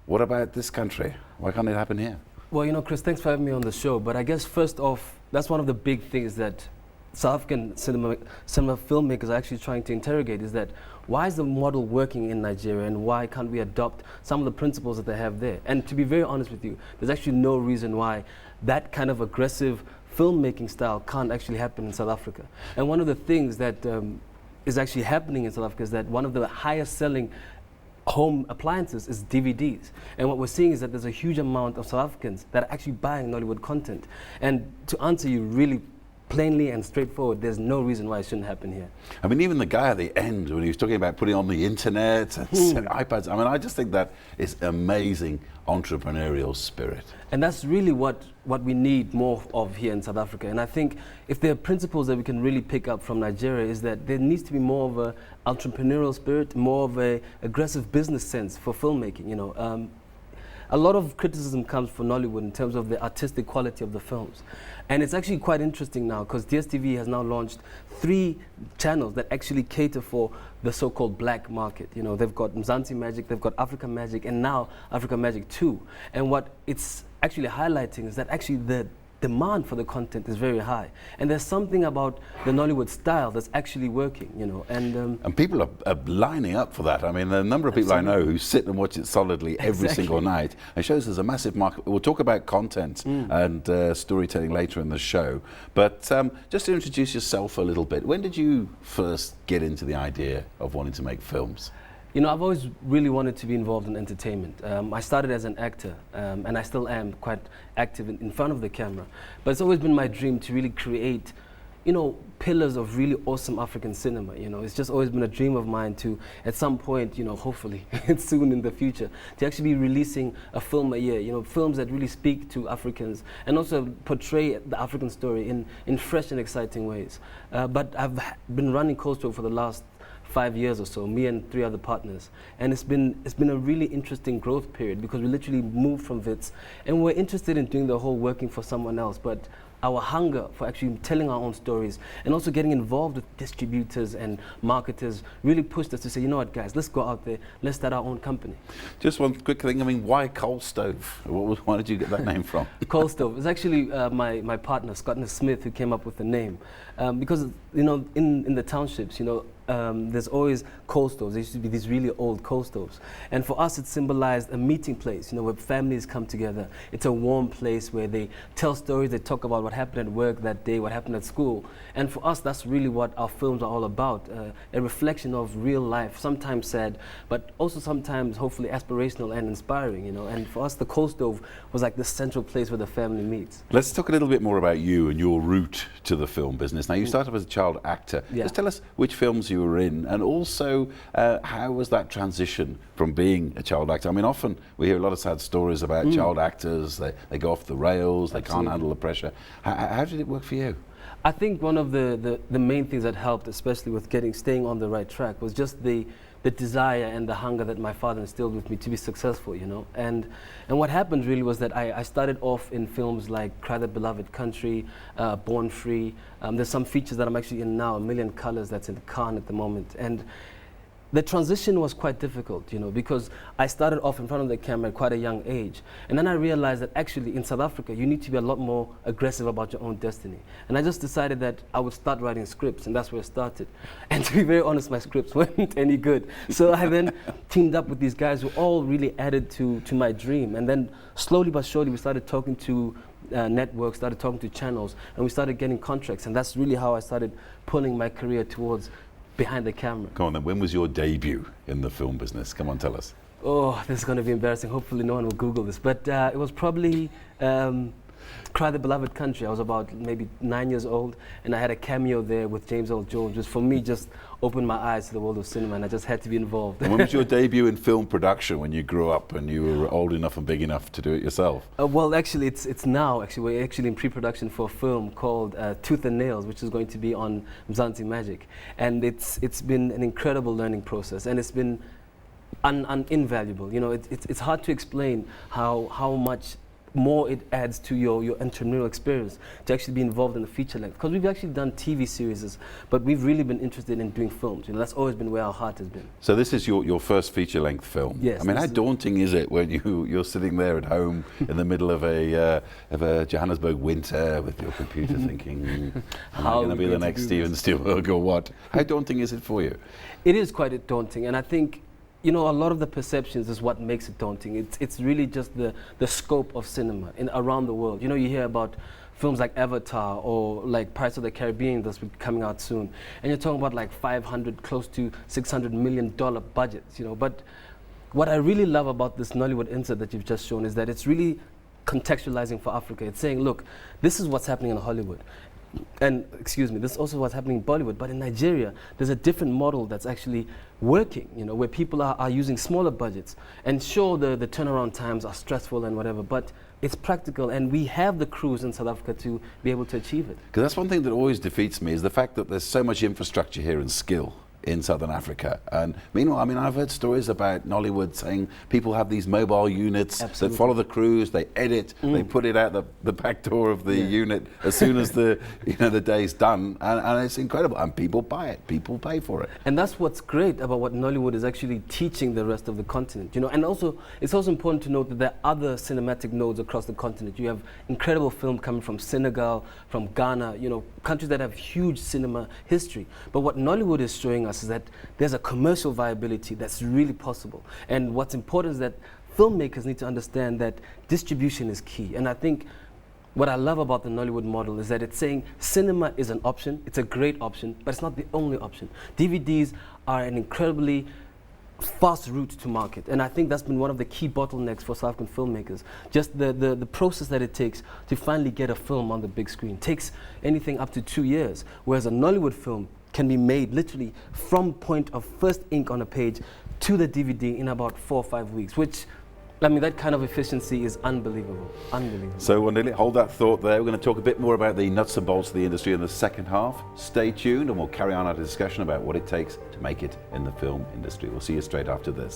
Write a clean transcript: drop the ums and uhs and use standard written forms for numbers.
What about this country? Why can't it happen here? Well, you know, Chris, thanks for having me on the show. But I guess first off, that's one of the big things that South African cinema filmmakers are actually trying to interrogate, is that why is the model working in Nigeria and why can't we adopt some of the principles that they have there? And to be very honest with you, there's actually no reason why that kind of aggressive filmmaking style can't actually happen in South Africa. And one of the things that is actually happening in South Africa is that one of the highest selling home appliances is DVDs. And what we're seeing is that there's a huge amount of South Africans that are actually buying Nollywood content. And to answer you really plainly and straightforward, there's no reason why it shouldn't happen here. I mean, even the guy at the end, when he was talking about putting on the internet and iPads, I mean, I just think that is amazing entrepreneurial spirit. And that's really what we need more of here in South Africa. And I think if there are principles that we can really pick up from Nigeria, is that there needs to be more of an entrepreneurial spirit, more of a aggressive business sense for filmmaking, you know. A lot of criticism comes from Nollywood in terms of the artistic quality of the films. And it's actually quite interesting now because DSTV has now launched 3 channels that actually cater for the so-called black market. You know, they've got Mzansi Magic, they've got Africa Magic, and now Africa Magic 2. And what it's actually highlighting is that actually the demand for the content is very high. And there's something about the Nollywood style that's actually working, you know. And people are lining up for that. I mean, the number of people I know who sit and watch it solidly every single night. It shows there's a massive market. We'll talk about content and storytelling later in the show. But just to introduce yourself a little bit, when did you first get into the idea of wanting to make films? You know, I've always really wanted to be involved in entertainment. I started as an actor, and I still am quite active in front of the camera. But it's always been my dream to really create, you know, pillars of really awesome African cinema. You know, it's just always been a dream of mine to, at some point, you know, hopefully soon in the future, to actually be releasing a film a year. You know, films that really speak to Africans and also portray the African story in fresh and exciting ways. But I've been running Coastal for the last 5 years or so, me and 3 other partners, and it's been a really interesting growth period because we literally moved from Wits and we're interested in doing the whole working for someone else, but our hunger for actually telling our own stories and also getting involved with distributors and marketers really pushed us to say, you know what, guys, let's go out there, let's start our own company. Just one quick thing, I mean, why Coal Stove? Why did you get that name from? Coal Stove. It's actually my partner, Scott Smith, who came up with the name. Because, you know, in the townships, you know, there's always coal stoves. There used to be these really old coal stoves. And for us, it symbolized a meeting place, you know, where families come together. It's a warm place where they tell stories, they talk about what happened at work that day, what happened at school. And for us, that's really what our films are all about, a reflection of real life, sometimes sad, but also sometimes hopefully aspirational and inspiring, you know. And for us, the coal stove was like the central place where the family meets. Let's talk a little bit more about you and your route to the film business. Now, you started as a child actor. Yeah. Just tell us which films you were in, and also how was that transition from being a child actor? I mean, often we hear a lot of sad stories about child actors. They go off the rails, they can't handle the pressure. How did it work for you? I think one of the main things that helped, especially with staying on the right track, was just the desire and the hunger that my father instilled with me to be successful, you know. And what happened really was that I started off in films like Cry the Beloved Country, Born Free. There's some features that I'm actually in now, A Million Colors, that's in Cannes at the moment. And the transition was quite difficult, you know, because I started off in front of the camera at quite a young age. And then I realized that actually in South Africa, you need to be a lot more aggressive about your own destiny. And I just decided that I would start writing scripts, and that's where it started. And to be very honest, my scripts weren't any good. So I then teamed up with these guys who all really added to my dream. And then slowly but surely, we started talking to networks, started talking to channels, and we started getting contracts. And that's really how I started pulling my career towards behind the camera. Come on then, when was your debut in the film business? Come on, tell us. Oh, this is going to be embarrassing. Hopefully no one will Google this. But it was probably Cry the Beloved Country. I was about maybe 9 years old, and I had a cameo there with James Earl Jones, just for me, just opened my eyes to the world of cinema, and I just had to be involved. And when was your debut in film production, when you grew up and you were old enough and big enough to do it yourself? Well, actually, it's now. Actually, we're actually in pre-production for a film called Tooth and Nails, which is going to be on Mzansi Magic. And it's been an incredible learning process, and it's been invaluable. You know, it's hard to explain how much more it adds to your entrepreneurial experience to actually be involved in the feature length. Because we've actually done TV series, but we've really been interested in doing films. You know, that's always been where our heart has been. So this is your first feature length film. Yes. I mean, how daunting is it when you're sitting there at home in the middle of a Johannesburg winter with your computer thinking, am I going to be the next Steven Spielberg or what? How daunting is it for you? It is quite daunting, and I think, you know, a lot of the perceptions is what makes it daunting. It's really just the scope of cinema around the world. You know, you hear about films like Avatar or like Pirates of the Caribbean that's coming out soon, and you're talking about like 500, close to $600 million budgets, you know. But what I really love about this Nollywood insert that you've just shown is that it's really contextualizing for Africa. It's saying, look, this is what's happening in Hollywood. And excuse me, this is also what's happening in Bollywood, but in Nigeria, there's a different model that's actually working, you know, where people are using smaller budgets. And sure, the turnaround times are stressful and whatever, but it's practical, and we have the crews in South Africa to be able to achieve it. Because that's one thing that always defeats me, is the fact that there's so much infrastructure here and skill in Southern Africa. And meanwhile, I mean, I've heard stories about Nollywood saying people have these mobile units that follow the crews, they edit, they put it out the back door of the unit as soon as the day's done, and it's incredible. And people buy it, people pay for it. And that's what's great about what Nollywood is actually teaching the rest of the continent, you know. And also, it's also important to note that there are other cinematic nodes across the continent. You have incredible film coming from Senegal, from Ghana, you know, countries that have huge cinema history. But what Nollywood is showing us is that there's a commercial viability that's really possible. And what's important is that filmmakers need to understand that distribution is key. And I think what I love about the Nollywood model is that it's saying cinema is an option, it's a great option, but it's not the only option. DVDs are an incredibly fast route to market, and I think that's been one of the key bottlenecks for South African filmmakers. Just the process that it takes to finally get a film on the big screen takes anything up to 2 years, whereas a Nollywood film can be made literally from point of first ink on a page to the DVD in about 4 or 5 weeks, which, I mean, that kind of efficiency is unbelievable, unbelievable. So Wandile, hold that thought there. We're going to talk a bit more about the nuts and bolts of the industry in the second half. Stay tuned and we'll carry on our discussion about what it takes to make it in the film industry. We'll see you straight after this.